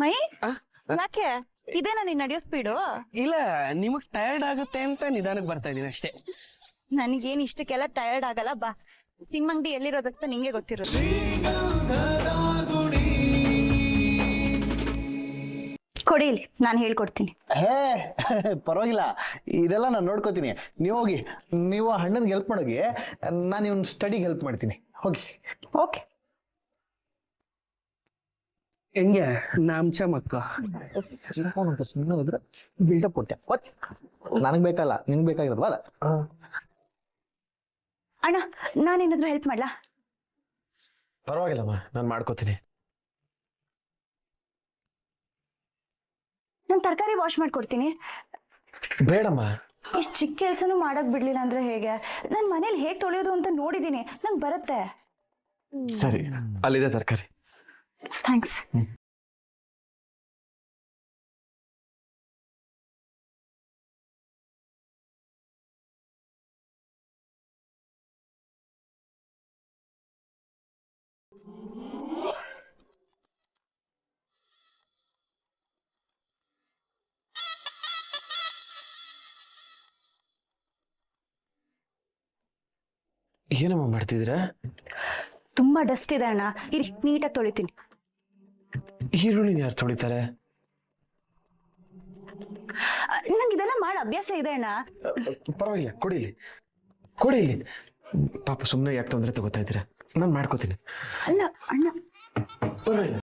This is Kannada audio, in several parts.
ಮೈ ಯಾಕೆ ಇದೇನಾ ನೀನ್ ನಡೆಯೋ ಸ್ಪೀಡು? ಇಲ್ಲ, ನಿಮಗ್ ಟಯರ್ಡ್ ಆಗುತ್ತೆ ಅಂತ ನಿಧಾನಕ್ಕೆ ಬರ್ತಾ ಇದೀನಿ ಅಷ್ಟೇ. ನನಗೇನ್ ಇಷ್ಟಕ್ಕೆಲ್ಲ ಟಯರ್ಡ್ ಆಗಲ್ಲ. ಬಾ, ಸಿಂಹಂಗಡಿ ಎಲ್ಲಿರೋದಂತ ನಿಂಗೆ ಗೊತ್ತಿರೋದು. ಕೊಡಿ ಇಲ್ಲಿ, ನಾನು ಹೇಳ್ಕೊಡ್ತೀನಿ. ಹೇ ಪರವಾಗಿಲ್ಲ, ಇದೆಲ್ಲ ನಾನು ನೋಡ್ಕೋತೀನಿ. ನೀವು ಹೋಗಿ, ನೀವು ಅಣ್ಣನ್ಗೆ ಹೆಲ್ಪ್ ಮಾಡೋಗಿ, ನಾನು ಇವನ್ ಸ್ಟಡಿಗೆ ಹೆಲ್ಪ್ ಮಾಡ್ತೀನಿ. ಹೋಗಿ. ಓಕೆ. ಹೆಂಗೆ ನಾಮ್ಚ ಮಕ್ಕ ಸುಮ್ಮನೆ ಹೋದ್ರೆ ಬಿಲ್ಡಪ್ ಕೊಟ್ಟೆ. ನನಗ್ ಬೇಕಲ್ಲ, ನಿನ್ಗೆ ಬೇಕಾಗಿರೋದು ಅದ. ಅಣ್ಣ, ನಾನೇನಾದ್ರೂ ಹೆಲ್ಪ್ ಮಾಡ್ಲಾ? ಪರವಾಗಿಲ್ಲಮ್ಮ, ನಾನು ಮಾಡ್ಕೋತೀನಿ. ನಾನು ತರಕಾರಿ ವಾಶ್ ಮಾಡ್ಕೊಡ್ತೀನಿ. ಬೇಡಮ್ಮ. ಇಷ್ಟು ಚಿಕ್ಕ ಕೆಲ್ಸನೂ ಮಾಡಕ್ ಬಿಡ್ಲಿಲ್ಲ ಅಂದ್ರೆ ಹೇಗೆ? ನನ್ ಮನೇಲಿ ಹೇಗ್ ತೊಳೆಯೋದು ಅಂತ ನೋಡಿದೀನಿ, ನಂಗೆ ಬರುತ್ತೆ. ಸರಿ, ಅಲ್ಲಿದೆ ತರಕಾರಿ. ಥ್ಯಾಂಕ್ಸ್. ಏನಮ್ಮ ಮಾಡ್ತಿದ್ದೀರಾ? ತುಂಬಾ ಡಸ್ಟ್ ಇದೆ ಅಣ್ಣ, ಇರಿ ನೀಟಾಗಿ ತೊಳಿತೀನಿ. ಈರುಳ್ಳಿನ ಯಾರು ತೊಳಿತಾರೆ? ನಂಗೆ ಇದೆಲ್ಲ ಮಾಡಿ ಅಭ್ಯಾಸ ಇದೆ ಅಣ್ಣ. ಪರವಾಗಿಲ್ಲ, ಕೊಡಿಲಿ ಕೊಡಿಲಿ. ಪಾಪ ಸುಮ್ಮನೆ ಯಾಕೆ ತೊಂದರೆ ತಗೋತಾ ಇದ್ದೀರಾ? ನಾನು ಮಾಡ್ಕೋತೀನಿ. ಅಲ್ಲ ಅಣ್ಣ, ಪರವಾಗಿಲ್ಲ.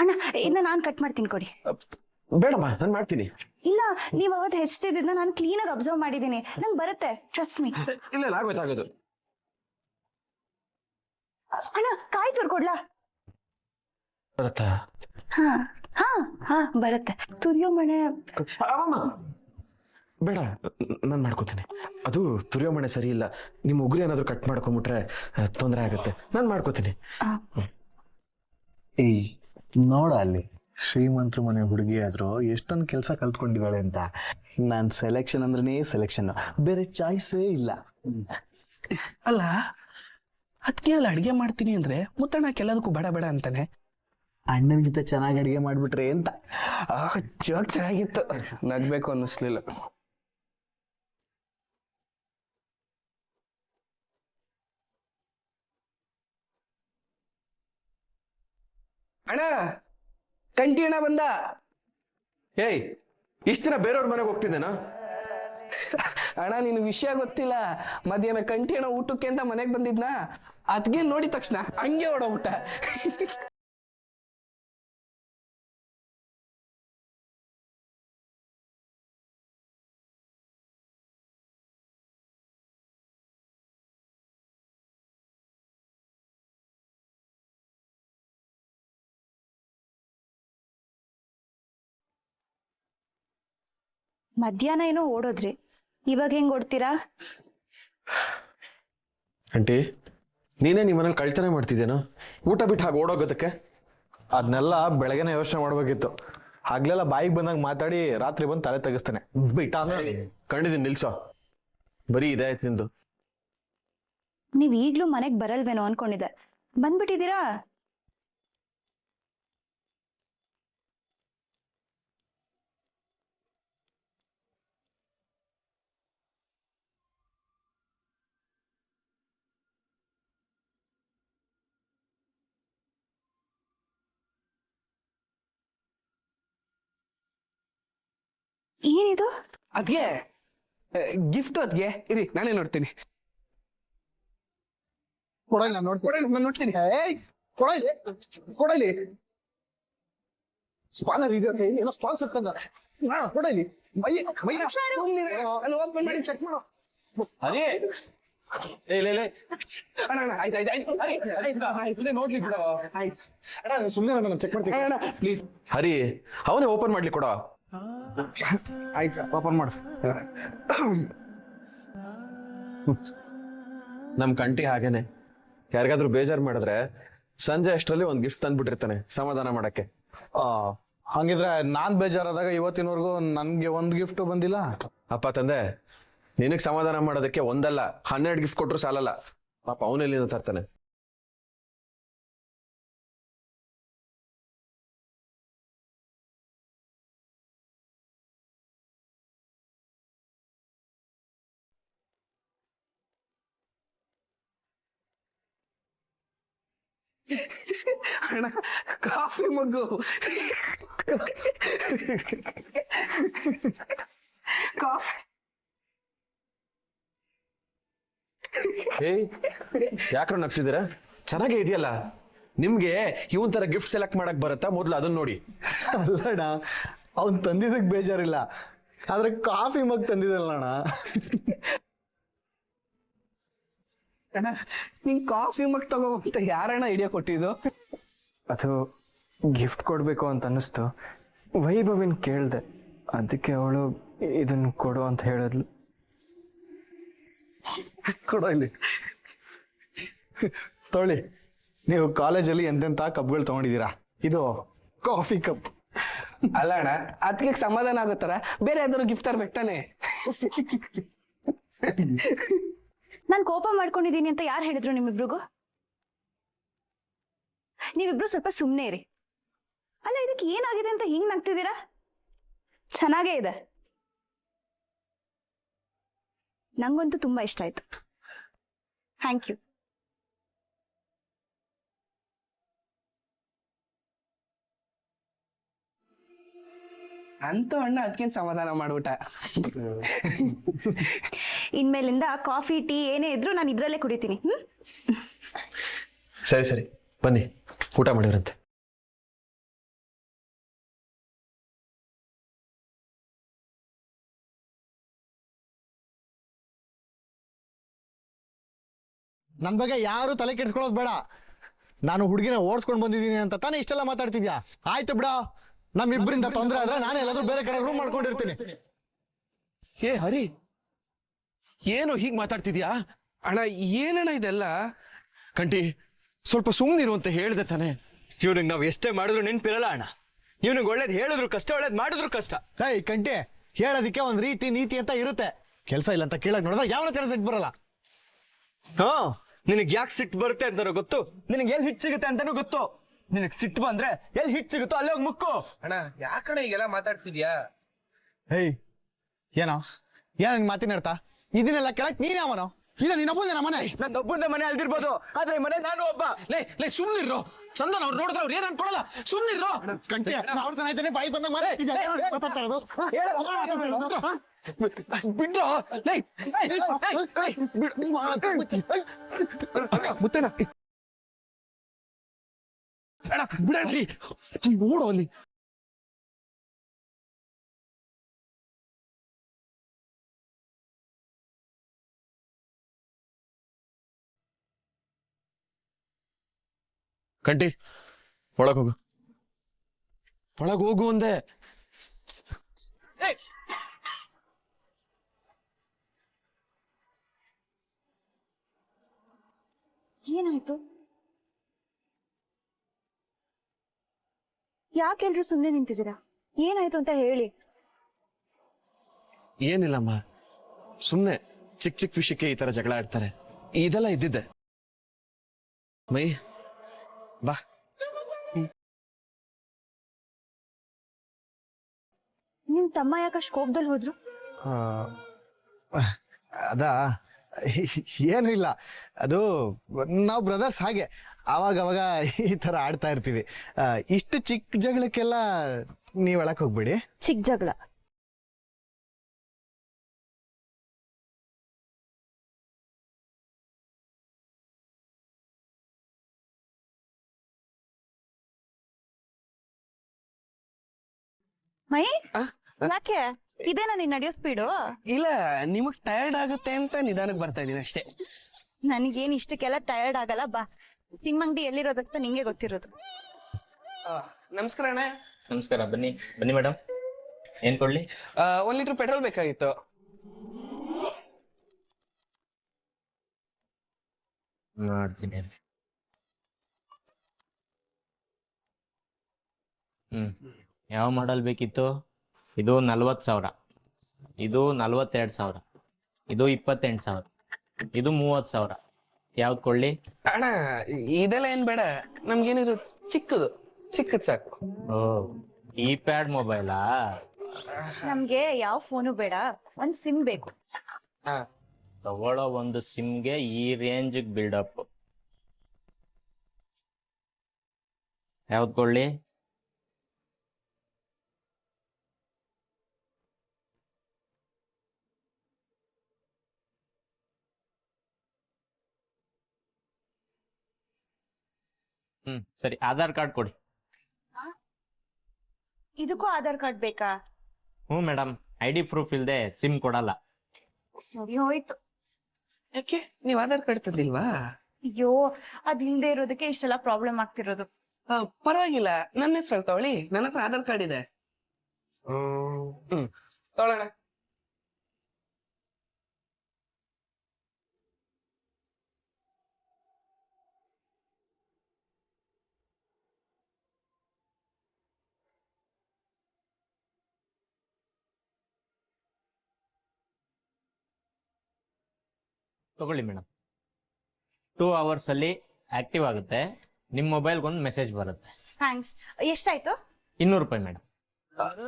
ಅಣ್ಣ ಇದನ್ನ ನಾನು ಕಟ್ ಮಾಡ್ತೀನಿ, ಕೊಡಿ. ಬೇಡಮ್ಮ, ನಾನು ಮಾಡ್ತೀನಿ. ಇಲ್ಲ, ನೀವ್ ಅವತ್ತು ಹೆಚ್ಚಿದ್ದನ್ನ ನಾನು ಕ್ಲೀನಾಗಿ ಅಬ್ಸರ್ವ್ ಮಾಡಿದೀನಿ, ನಂಗೆ ಬರುತ್ತೆ, ಟ್ರಸ್ಟ್ ಮೀ. ಇಲ್ಲ ಇಲ್ಲ, ಆಗೋದು. ಅಣ್ಣ, ಕಾಯಿ ತುರ್ಕೊಡ್ಲಾ? ಬರತ್ತಾ? ಹಾ ಹಾ ಹಾ ಬರುತ್ತೆ. ತುರಿಯೋ ಮಣೆ ಬೇಡ, ನಾನು ಮಾಡ್ಕೋತೀನಿ. ಅದು ತುರಿಯೋ ಮಣೆ ಸರಿ ಇಲ್ಲ. ನಿಮ್ಮ ಉಗುರು ಏನಾದ್ರು ಕಟ್ ಮಾಡ್ಕೊಂಡ್ಬಿಟ್ರೆ ತೊಂದರೆ ಆಗುತ್ತೆ. ನಾನು ಮಾಡ್ಕೋತೀನಿ. ಏಯ್, ನೋಡ ಅಲ್ಲಿ ಶ್ರೀಮಂತರ ಮನೆ ಹುಡುಗಿ ಆದ್ರೂ ಎಷ್ಟೊಂದು ಕೆಲಸ ಕಲ್ತ್ಕೊಂಡಿದ್ದಾಳೆ ಅಂತ. ನಾನು ಸೆಲೆಕ್ಷನ್ ಅಂದ್ರೆ ಸೆಲೆಕ್ಷನ್, ಬೇರೆ ಚಾಯ್ಸೇ ಇಲ್ಲ. ಅಲ್ಲ, ಅದಕ್ಕೆ ಅಲ್ಲಿ ಅಡ್ಗೆ ಮಾಡ್ತೀನಿ ಅಂದ್ರೆ ಮುತ್ತಣ್ಣ ಎಲ್ಲದಕ್ಕೂ ಬೇಡ ಬೇಡ ಅಂತಾನೆ. ಅಣ್ಣನಿಗಿಂತ ಚೆನ್ನಾಗಿ ಅಡಿಗೆ ಮಾಡ್ಬಿಟ್ರೆ ಅಂತ. ಜೋಕ್ ಚೆನ್ನಾಗಿತ್ತು, ನಗ್ಬೇಕು ಅನ್ನಿಸ್ಲಿಲ್ಲ. ಅಣ್ಣ, ಕಂಟಿ ಅಣ್ಣ ಬಂದ. ಏಯ್, ಇಷ್ಟ ದಿನ ಬೇರೆಯವ್ರ ಮನೆಗೆ ಹೋಗ್ತಿದ್ದೇನಾ? ಅಣ್ಣ, ನಿನ್ ವಿಷಯ ಗೊತ್ತಿಲ್ಲ. ಮಧ್ಯಾಹ್ನ ಕಂಟಿ ಅಣ್ಣ ಊಟಕ್ಕೆ ಅಂತ ಮನೆಗೆ ಬಂದಿದ್ನ, ಅದ್ಗೆ ನೋಡಿದ ತಕ್ಷಣ ಹಂಗೆ ಓಡೋಗ್ಬಿಟ್ಟ. ಮಧ್ಯಾಹ್ನ ಏನೋ ಓಡೋದ್ರಿ, ಇವಾಗ ಹೆಂಗ್ ಓಡ್ತೀರಾ? ಆಂಟಿ, ನೀನೇ ನಿಮ್ಮ ಮನೇಲಿ ಕಳ್ತನ ಮಾಡ್ತಿದ್ದೇನೋ? ಊಟ ಬಿಟ್ಟು ಹಾಗೆ ಓಡೋಗೋದಕ್ಕೆ? ಅದನ್ನೆಲ್ಲ ಬೆಳಗ್ಗೆನೆ ಯೋಚನೆ ಮಾಡ್ಬೇಕಿತ್ತು. ಆಗ್ಲೆಲ್ಲ ಬಾಯಿಗೆ ಬಂದಾಗ ಮಾತಾಡಿ ರಾತ್ರಿ ಬಂದು ತಲೆ ತೆಗಿಸ್ತಾನೆ. ಬಿಟ್ಟ ಕಂಡಿದ್ದೀನಿ, ನಿಲ್ಸೋ. ಬರೀ ಇದೇ ಆಯ್ತು ನಿಂದು. ನೀವ್ ಈಗ್ಲೂ ಮನೆಗ್ ಬರಲ್ವೇನೋ ಅನ್ಕೊಂಡಿದ್ದೆ, ಬಂದ್ಬಿಟ್ಟಿದ್ದೀರಾ? ಏನಿದು? ಅದ್ಗೆ ಗಿಫ್ಟ್. ಅದ್ಗೆ ಇರಿ, ನಾನೇ ನೋಡ್ತೀನಿ. ಕೊಡಲಿ, ನಾನು ನೋಡ್ತೀನಿ. ಕೊಡಲಿ. ಸ್ಪಾನರ್ ಇದೆ, ಏನೋ ಸ್ಪಾನ್ಸರ್ ತಂದ. ಕೊಡಲಿ. ಓಪನ್ ಮಾಡಿ ಚೆಕ್ ಮಾಡು. ಅದೇ ನೋಡ್ಲಿ ಬಿಡ. ಸುಮ್ಮನೆ ನಾನು ಚೆಕ್ ಮಾಡ್ತೀನಿ. ಪ್ಲೀಸ್ ಹರಿ, ಅವನೇ ಓಪನ್ ಮಾಡ್ಲಿ ಕೊಡ. ಆಯ್ತು, ಓಪನ್ ಮಾಡು. ನಮ್ ಕಂಟಿ ಹಾಗೇನೆ, ಯಾರಿಗಾದ್ರೂ ಬೇಜಾರು ಮಾಡಿದ್ರೆ ಸಂಜೆ ಅಷ್ಟರಲ್ಲಿ ಒಂದ್ ಗಿಫ್ಟ್ ತಂದ್ಬಿಟ್ಟಿರ್ತಾನೆ ಸಮಾಧಾನ ಮಾಡಕ್ಕೆ. ಹಂಗಿದ್ರೆ ನಾನ್ ಬೇಜಾರಾದಾಗ ಇವತ್ತಿನವರೆಗೂ ನನ್ಗೆ ಒಂದ್ ಗಿಫ್ಟ್ ಬಂದಿಲ್ಲ. ಅಪ್ಪ ತಂದೆ, ನಿನಗ್ ಸಮಾಧಾನ ಮಾಡೋದಕ್ಕೆ ಒಂದಲ್ಲ 12 ಗಿಫ್ಟ್ ಕೊಟ್ರು ಸಾಲಲ್ಲ. ಪಾಪ ಅವನೆಲ್ಲಿಂದ ತರ್ತಾನೆ. ಅಣ್ಣ ಕಾಫಿ ಮಗ್ಗು. ಕಾಫಿ. ಏಯ್ ಯಾಕ್ರ ನಗ್ತಿದ್ದೀರಾ? ಚೆನ್ನಾಗೇ ಇದೆಯಲ್ಲ. ನಿಮ್ಗೆ ಇವನ್ ತರ ಗಿಫ್ಟ್ ಸೆಲೆಕ್ಟ್ ಮಾಡಕ್ ಬರುತ್ತಾ? ಮೊದ್ಲು ಅದನ್ನ ನೋಡಿ. ಅಲ್ಲಣ್ಣ, ಅವ್ನು ತಂದಿದ್ದಕ್ಕೆ ಬೇಜಾರಿಲ್ಲ, ಆದ್ರೆ ಕಾಫಿ ಮಗ್ ತಂದಿದ್ದಲ್ಲ ಅಣ್ಣ. ಅಣ್ಣ ನಿಂಗೆ ಕಾಫಿ ಮಗ್ ತಗೋ ಅಂತ ಯಾರಣ್ಣ ಐಡಿಯಾ ಕೊಟ್ಟಿದ್ದು? ಅದು ಗಿಫ್ಟ್ ಕೊಡಬೇಕು ಅಂತ ಅನ್ನಿಸ್ತು. ವೈಭವಿನ ಕೇಳಿದೆ, ಅದಕ್ಕೆ ಅವಳು ಇದನ್ನು ಕೊಡು ಅಂತ ಹೇಳಿದ್ಲು. ಕೊಡೋ ಇಲ್ಲಿ, ತೊಳಿ. ನೀವು ಕಾಲೇಜಲ್ಲಿ ಎಂತೆಂಥ ಕಪ್ಗಳು ತಗೊಂಡಿದ್ದೀರಾ, ಇದು ಕಾಫಿ ಕಪ್. ಅಲ್ಲ ಅಣ್ಣ, ಅದಕ್ಕೆ ಸಮಾಧಾನ ಆಗುತ್ತಾರ, ಬೇರೆ ಯಾವ್ದಾದ್ರು ಗಿಫ್ಟ್ ತರ್ಬೇಕು ತಾನೆ. ನಾನು ಕೋಪ ಮಾಡ್ಕೊಂಡಿದ್ದೀನಿ ಅಂತ ಯಾರು ಹೇಳಿದ್ರು ನಿಮ್ಮಿಬ್ರಿಗೂ? ನೀವಿಬ್ರು ಸ್ವಲ್ಪ ಸುಮ್ಮನೆ ಇರಿ. ಅಲ್ಲ, ಇದಕ್ಕೆ ಏನಾಗಿದೆ ಅಂತ ಹಿಂಗ್ ನಗ್ತಿದ್ದೀರಾ? ಚೆನ್ನಾಗೇ ಇದೆ, ನಂಗಂತೂ ತುಂಬಾ ಇಷ್ಟ ಆಯ್ತು. Thank you. ಅಂತ ಅಣ್ಣ ಅದಕ್ಕೇನು ಸಮಾಧಾನ ಮಾಡ್ಬಿಟ್ಟ. ಇನ್ಮೇಲಿಂದ ಕಾಫಿ ಟೀ ಏನೇ ಇದ್ರು ನಾನು ಇದ್ರಲ್ಲೇ ಕುಡಿತೀನಿ. ಸರಿ ಸರಿ, ಬನ್ನಿ ಊಟ ಮಾಡಿರಂತೆ. ನನ್ನ ಬಗ್ಗೆ ಯಾರು ತಲೆ ಕೆಡ್ಸ್ಕೊಳ್ಳೋದು ಬೇಡ. ನಾನು ಹುಡುಗಿನ ಓಡಿಸ್ಕೊಂಡು ಬಂದಿದ್ದೀನಿ ಅಂತ ತಾನೇ ಇಷ್ಟೆಲ್ಲ ಮಾತಾಡ್ತಿದ್ಯಾ? ಆಯ್ತು ಬಿಡ, ನಮ್ಮಿಬ್ಬರಿಂದ ತೊಂದರೆ ಆದ್ರೆ ನಾನು ಎಲ್ಲಾದ್ರೂ ಬೇರೆ ಕಡೆ ರೂಮ್ ಮಾಡ್ಕೊಂಡಿರ್ತೀನಿ. ಏ ಹರಿ, ಏನು ಹೀಗ್ ಮಾತಾಡ್ತಿದ್ಯಾ? ಅಣ್ಣ ಏನಣ್ಣ ಇದೆಲ್ಲ? ಕಂಟಿ, ಸ್ವಲ್ಪ ಸುಮ್ಮನಿರು ಅಂತ ಹೇಳ್ದೆ ತಾನೆ. ಇವ್ನಿಗೆ ನಾವು ಎಷ್ಟೇ ಮಾಡಿದ್ರು ನೆನ್ಪಿರಲ್ಲ ಅಣ್ಣ. ಇವ್ನಿಗೆ ಒಳ್ಳೇದು ಹೇಳಿದ್ರು ಕಷ್ಟ, ಒಳ್ಳೇದು ಮಾಡಿದ್ರು ಕಷ್ಟ. ಏಯ್ ಕಂಟಿ, ಹೇಳೋದಕ್ಕೆ ಒಂದ್ ರೀತಿ ನೀತಿ ಅಂತ ಇರುತ್ತೆ. ಕೆಲಸ ಇಲ್ಲ ಅಂತ ಕೇಳಕ್ ನೋಡಿದ್ರೆ ಯಾವ ತರ ಸಿಟ್ಟು ಬರಲ್ಲ. ಹಾ, ನಿನಗೆ ಯಾಕೆ ಸಿಟ್ಟು ಬರುತ್ತೆ ಅಂತಾನೋ ಗೊತ್ತು, ನಿನಗೆ ಎಲ್ಲಿ ಹಿಟ್ ಸಿಗುತ್ತೆ ಅಂತಾನೂ ಗೊತ್ತು. ನಿನಗೆ ಸಿಟ್ಟು ಬಂದ್ರೆ ಎಲ್ಲಿ ಹಿಟ್ ಸಿಗುತ್ತೋ ಅಲ್ಲೇ ಹೋಗಿ ಮುಕ್ಕು. ಅಣ್ಣ ಯಾಕಣ್ಣ ಈಗೆಲ್ಲ ಮಾತಾಡ್ತಿದ್ಯಾ? ಏಯ್ ಏನೋ ನಿನ್ ಮಾತಿನ ಅರ್ಥ? ಇದನ್ನೆಲ್ಲ ಕೇಳಕ್ ನೀನ್ ಯಾವನೋ? ಇಲ್ಲ ನೀನೊಬ್ಬಂದೇನ ಮನೆ? ನನ್ನ ಒಬ್ಬಂದ ಮನೆ ಅಲ್ದಿರ್ಬೋದು, ಆದ್ರೆ ಮನೆ ನಾನು ಒಬ್ಬ. ಲೇ ಸುಮ್ಮನಿರೋ. ಚಂದನ್ ಅವ್ರು ನೋಡಿದ್ರೆ ಅವ್ರು ಏನ್ ಅನ್ಕೊಳಲ್ಲ. ಸುಮ್ಮನಿರೋ. ಕಂಟಿ, ಅವ್ರ ತನ ಆಯ್ತಾನೆ ಬಾಯಿ ಬಂದಾಗ ಮಾತಾಡ್ತಾ ಇರೋದು. ಬಿಡ್ರೋ. ಲೇ ಮುತ್ತಣ್ಣ, ಅಣ್ಣ ಬಿಡಲಿ. ನೋಡು ಅಲ್ಲಿ. ಕಂಟಿ, ಒಳಗ್ ಹೋಗು. ಒಳಗ್ ಹೋಗು ಅಂದೆ. ಏನಾಯ್ತು? ಯಾಕೆಲ್ರು ಸುಮ್ಮನೆ ನಿಂತಿದ್ದೀರಾ? ಏನಾಯ್ತು ಅಂತ ಹೇಳಿ. ಏನಿಲ್ಲಮ್ಮ, ಸುಮ್ನೆ ಚಿಕ್ಕ ಚಿಕ್ಕ ವಿಷಯಕ್ಕೆ ಈ ತರ ಜಗಳ ಆಡ್ತಾರೆ. ಇದೆಲ್ಲ ಇದ್ದಿದ್ದೆ. ಮೈ ಬಾ. ನಿಮ್ ತಮ್ಮ ಯಾಕಷ್ಟು ಕೋಪದಲ್ಲಿ ಹೋದ್ರು? ಅದಾ ಏನು ಇಲ್ಲ, ಅದು ನಾವು ಬ್ರದರ್ಸ್ ಹಾಗೆ ಅವಾಗ ಈ ತರ ಆಡ್ತಾ ಇರ್ತೀವಿ. ಇಷ್ಟು ಚಿಕ್ಕ ಜಗಳಕ್ಕೆಲ್ಲ ನೀವ್ ಒಳಕ್ ಹೋಗ್ಬೇಡಿ. ಚಿಕ್ಕ ಜಗಳ? ಮೈ, ಯಾಕೆ ಇದೇನಾ ನೀನ್ ನಡೆಯೋ ಸ್ಪೀಡು? ಇಲ್ಲ, ನಿಮಗ್ ಟಯರ್ಡ್ ಆಗುತ್ತೆ ಅಂತ ನಿಧಾನಕ್ಕೆ ಬರ್ತಾ ಇದೀನಿ ಅಷ್ಟೇ. ನನಗೇನ್ ಇಷ್ಟಕ್ಕೆಲ್ಲ ಟಯರ್ಡ್ ಆಗಲ್ಲ. ಬಾ, ಸಿಮ್ಮಂಗಡಿ ಎಲ್ಲಿರೋದಂತ ನಿಂಗೆ ಗೊತ್ತಿರೋದು. ನಮಸ್ಕಾರ ಅಣ್ಣ. ನಮಸ್ಕಾರ. ಬನ್ನಿ ಬನ್ನಿ ಮೇಡಮ್, ಏನ್ ಕೊಡ್ಲಿ? 1 ಲೀಟರ್ ಪೆಟ್ರೋಲ್ ಬೇಕಾಗಿತ್ತು. ಮಾಡ್ತೀನಿ. ಯಾವ ಮಾಡಲ್ ಬೇಕಿತ್ತು? ಇದು 40,000, ಇದು 42,000, ಇದು 28,000, ಇದು 30,000, ಯಾವ್ದು ಕೊಳ್ಳಿ? ಅಣ್ಣ ಇದೆಲ್ಲ ಏನ್ ಬೇಡ, ನಮ್ಗೇನಿದ್ರು ಚಿಕ್ಕದ್ ಸಾಕು. ಓ, ಕೀಪ್ಯಾಡ್ ಮೊಬೈಲಾ? ನಮ್ಗೆ ಯಾವ ಫೋನು ಬೇಡ, ಒಂದ್ ಸಿಮ್ ಬೇಕು. ಹಾ, ತಗೊಳ್ಳೋ ಒಂದು ಸಿಮ್ಗೆ ಈ ರೇಂಜ್ ಬಿಲ್ಡಪ್. ಯಾವ್ದು ಕೊಳ್ಳಿ? ಸರಿ, ಆಧಾರ್ ಕಾರ್ಡ್ ಕೊಡಿ. ಇದಕ್ಕೂ ಆಧಾರ್ ಕಾರ್ಡ್ ಬೇಕಾ? ಮೇಡಮ್, ID ಪ್ರೂಫ್ ಇಲ್ದೆ ಸಿಮ್ ಕೊಡಲ್ಲ. ಸರಿ ಹೋಯ್ತು. ಯಾಕೆ ನೀವ್ ಆಧಾರ್ ಕಾರ್ಡ್ ತಂದಿಲ್ವಾ? ಅಯ್ಯೋ, ಅದಿಲ್ದೆ ಇರೋದಕ್ಕೆ ಇಷ್ಟೆಲ್ಲ ಪ್ರಾಬ್ಲಮ್ ಆಗ್ತಿರೋದು. ಪರವಾಗಿಲ್ಲ, ನನ್ನ ಹೆಸರಲ್ಲಿ ತಗೊಳ್ಳಿ, ನನ್ನ ಹತ್ರ ಆಧಾರ್ ಕಾರ್ಡ್ ಇದೆ. ತಗೊಳ್ಳೋಣ. ತಗೊಳ್ಳಿ ಮೇಡಮ್. 2 hours ಅಲ್ಲಿ ಆಕ್ಟಿವ್ ಆಗುತ್ತೆ. ನಿಮ್ಮ ಮೊಬೈಲ್ಗೊಂದು ಮೆಸೇಜ್ ಬರುತ್ತೆ. ಥ್ಯಾಂಕ್ಸ್. ಎಷ್ಟಾಯ್ತು? 200 ರೂಪಾಯಿ ಮೇಡಮ್.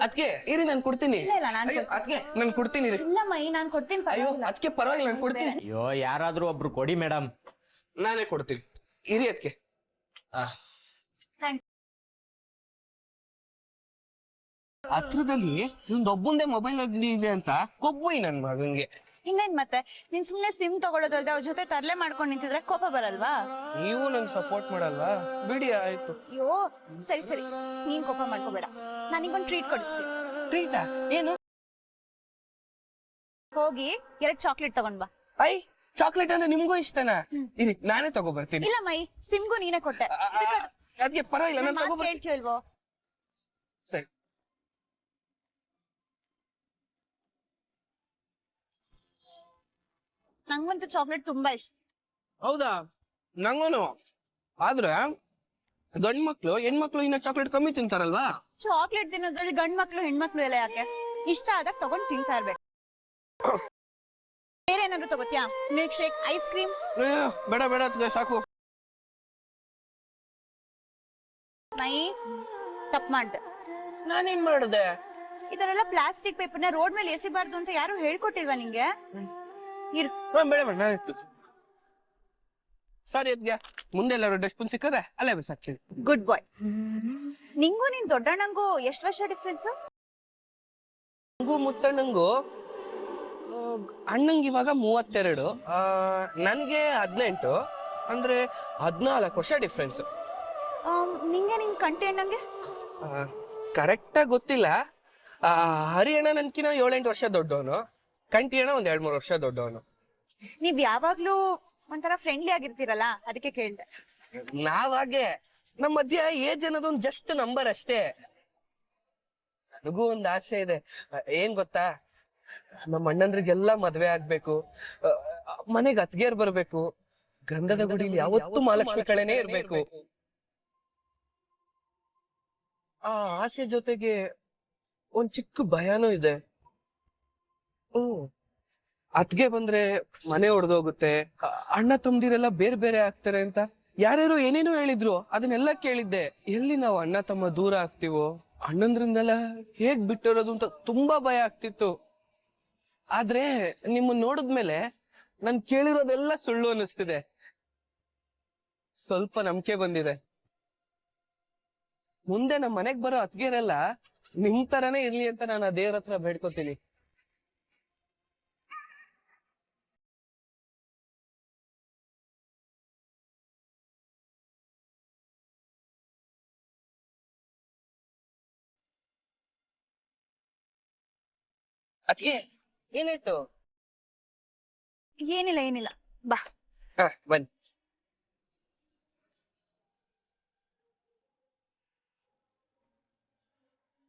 ಅದ್ಕೆ ಇರಿ, ನಾನು ಕೊಡ್ತೀನಿ. ಇಲ್ಲ, ನಾನ್ ಅದ್ಕೆ ನಾನು ಕೊಡ್ತೀನಿ ಇರಿ. ಇಲ್ಲ ಮೈ, ನಾನ್ ಕೊಡ್ತೀನಿ. ಅಯ್ಯೋ, ಅದಕ್ಕೆ ಪರವಾಗಿಲ್ಲ, ನಾನು ಕೊಡ್ತೀನಿ. ಅಯ್ಯೋ, ಯಾರಾದ್ರೂ ಒಬ್ರು ಕೊಡಿ ಮೇಡಮ್. ನಾನೇ ಕೊಡ್ತೀನಿ ಇರಿ. ಅದಕ್ಕೆ ಹತ್ರದಲ್ಲಿ ನಿಮ್ದೊಬ್ಬಂದೇ ಮೊಬೈಲ್ ಇದೆ ಅಂತ ಕೊಬ್ಬು ನನ್ ಮಗನ್ಗೆ. ಇನ್ನೇನ್ ಮತ್ತೆ, ನೀನ್ ಸುಮ್ನೆ ಸಿಮ್ ತಗೊಳ್ಳೋದಲ್ದೆ ಅವ್ರ ಜೊತೆ ತರ್ಲೆ ಮಾಡ್ಕೊಂಡ್ ನಿಂತಿದ್ರೆ ಕೋಪ ಬರಲ್ವಾ? ನೀವು ನಂಗೆ ಸಪೋರ್ಟ್ ಮಾಡಲ್ವಾ? ಬಿಡಿ, ಆಯ್ತು. ಅಯ್ಯೋ ಸರಿ ಸರಿ, ನೀನ್ ಕೋಪ ಮಾಡ್ಕೋಬೇಡ, ನಾನಿಗೊಂದು ಟ್ರೀಟ್ ಕೊಡಿಸ್ತೀನಿ. ಟ್ರೀಟಾ? ಏನು? ಹೋಗಿ 2 ಚಾಕ್ಲೇಟ್ ತಗೊಂಡ್ ಬಾ. ಐ, ಚಾಕ್ಲೇಟ್ ಅಂದ್ರೆ ನಿಮ್ಗೂ ಇಷ್ಟನಾ? ಇರಿ, ನಾನೇ ತಗೋಬರ್ತೀನಿ. ಇಲ್ಲ ಮೈ, ಸಿಮ್ಗೂ ನೀನೇ ಕೊಟ್ಟೆ. ಅದ್ಕೆ ಪರವಾಗಿಲ್ಲ, ನಾನು ತಗೋಬರ್ತೀನಿ. ಕೇಳ್ತೀಯೋ ಇಲ್ವೋ? ಸರಿ. ನಂಗಂತೂ ಚಾಕ್ಲೇಟ್ ತುಂಬಾ ಇಷ್ಟ. ಹೌದಾ? ನಂಗೂನು. ಆದ್ರೆ ಗಂಡ್ ಮಕ್ಳು ಹೆಣ್ಮಕ್ಳು ಇನ್ನ ಚಾಕ್ಲೇಟ್ ಕಮ್ಮಿ ತಿಂತಾರಲ್ವಾ? ಚಾಕ್ಲೇಟ್ ತಿನ್ನೋದ್ರಲ್ಲಿ ಗಂಡ್ ಮಕ್ಳು ಹೆಣ್ಮಕ್ಳು ಎಲ್ಲ ಯಾಕೆ? ಇಷ್ಟ ಆದಾಗ ತಗೊಂಡ್ ತಿಂತಾ ಇರ್ಬೇಕು. ಬೇರೆ ಏನಾದ್ರು ತಗೋತ್ಯಾ? Milkshake, ice cream? ಬೇಡ ಬೇಡ, ಅದ್ಕೆ ಸಾಕು. ಮೈ, ತಪ್ಪು ಮಾಡ್ದೆ. ನಾನೇನ್ ಮಾಡಿದೆ? ಇದರೆಲ್ಲ ಪ್ಲಾಸ್ಟಿಕ್ ಪೇಪರ್ನ ರೋಡ್ ಮೇಲೆ ಎಸಿಬಾರ್ದು ಅಂತ ಯಾರು ಹೇಳ್ಕೊಟ್ಟಿಲ್ವಾ ನಿಂಗೆ? ಇರು. ಬೇಡ ಬೇಡ, ನಾನು ಸಾರಿ. ಅದ್ಗೆ ಮುಂದೆ ಎಲ್ಲರೂ ಡಸ್ಟ್ಬಿನ್ ಸಿಕ್ಕರೆ ಅಲ್ಲೇ ಬಿಸಾಕ್ತೀನಿ. ಗುಡ್ ಬಾಯ್. ನಿಂಗೂ ನಿನ್ ದೊಡ್ಡಣ್ಣಂಗೂ ಎಷ್ಟು ವರ್ಷ ಡಿಫ್ರೆನ್ಸ್? ನಂಗೂ ಮುತ್ತಣ್ಣಂಗೂ ಅಣ್ಣಂಗೆ ಇವಾಗ 32, ನನಗೆ 18, ಅಂದ್ರೆ 14 ವರ್ಷ ಡಿಫ್ರೆನ್ಸ್. ನಿಂಗೆ ನಿನ್ ಕಂಟಿ ಅಣ್ಣಂಗೆ? ಕರೆಕ್ಟ್ ಆಗಿ ಗೊತ್ತಿಲ್ಲ. ಹರಿಯಣ್ಣ ನನ್ಕಿನ 7-8 ವರ್ಷ ದೊಡ್ಡವನು, ಕಂಟಿ ಅಣ್ಣ ಒಂದ್ 2-3 ವರ್ಷ ದೊಡ್ಡವನು. ನೀವ್ ಯಾವಾಗ್ಲೂ ಒಂಥರ ಫ್ರೆಂಡ್ಲಿ ಆಗಿರ್ತೀರಲ್ಲ, ಅದಕ್ಕೆ ಕೇಳ್ದೆ. ನಾವಾಗೆ ನಮ್ಮ ಮಧ್ಯ ಏಜ್ ಅನ್ನೋದೊಂದು ಜಸ್ಟ್ ನಂಬರ್ ಅಷ್ಟೇ. ನನಗೂ ಒಂದ್ ಆಸೆ ಇದೆ. ಏನ್ ಗೊತ್ತಾ? ನಮ್ಮ ಅಣ್ಣಂದ್ರಿಗೆಲ್ಲ ಮದ್ವೆ ಆಗ್ಬೇಕು, ಮನೆಗ್ ಅತ್ಗೇರ್ ಬರ್ಬೇಕು, ಗಂಧದ ಗುಡಿಲಿ ಯಾವತ್ತೂ ಮಹಾಲಕ್ಷ್ಮಿ ಕಳೆನೇ ಇರ್ಬೇಕು. ಆ ಆಸೆ ಜೊತೆಗೆ ಒಂದ್ ಚಿಕ್ಕ ಭಯನೂ ಇದೆ. ಅತ್ಗೆ ಬಂದ್ರೆ ಮನೆ ಒಡೆದೋಗುತ್ತೆ, ಅಣ್ಣ ತಮ್ಮದಿರೆಲ್ಲ ಬೇರೆ ಬೇರೆ ಆಗ್ತಾರೆ ಅಂತ ಯಾರ್ಯಾರು ಏನೇನೋ ಹೇಳಿದ್ರು. ಅದನ್ನೆಲ್ಲ ಕೇಳಿದ್ದೆ. ಎಲ್ಲಿ ನಾವು ಅಣ್ಣ ತಮ್ಮ ದೂರ ಆಗ್ತೀವೋ, ಅಣ್ಣಂದ್ರಿಂದೆಲ್ಲ ಹೇಗ್ ಬಿಟ್ಟಿರೋದು ಅಂತ ತುಂಬಾ ಭಯ ಆಗ್ತಿತ್ತು. ಆದ್ರೆ ನಿಮ್ಮನ್ನ ನೋಡಿದ್ಮೇಲೆ ನನ್ ಕೇಳಿರೋದೆಲ್ಲ ಸುಳ್ಳು ಅನ್ನಿಸ್ತಿದೆ. ಸ್ವಲ್ಪ ನಂಬಿಕೆ ಬಂದಿದೆ. ಮುಂದೆ ನಮ್ಮ ಮನೆಗ್ ಬರೋ ಅತ್ಗೆರೆಲ್ಲ ನಿಮ್ ತರನೇ ಇರ್ಲಿ ಅಂತ ನಾನು ಆ ದೇವ್ರ ಹತ್ರ ಬೇಡ್ಕೋತೀನಿ. ಅತ್ಗೆ, ಏನಾಯ್ತು? ಏನಿಲ್ಲ ಏನಿಲ್ಲ, ಬಾ. ಬನ್ನಿ.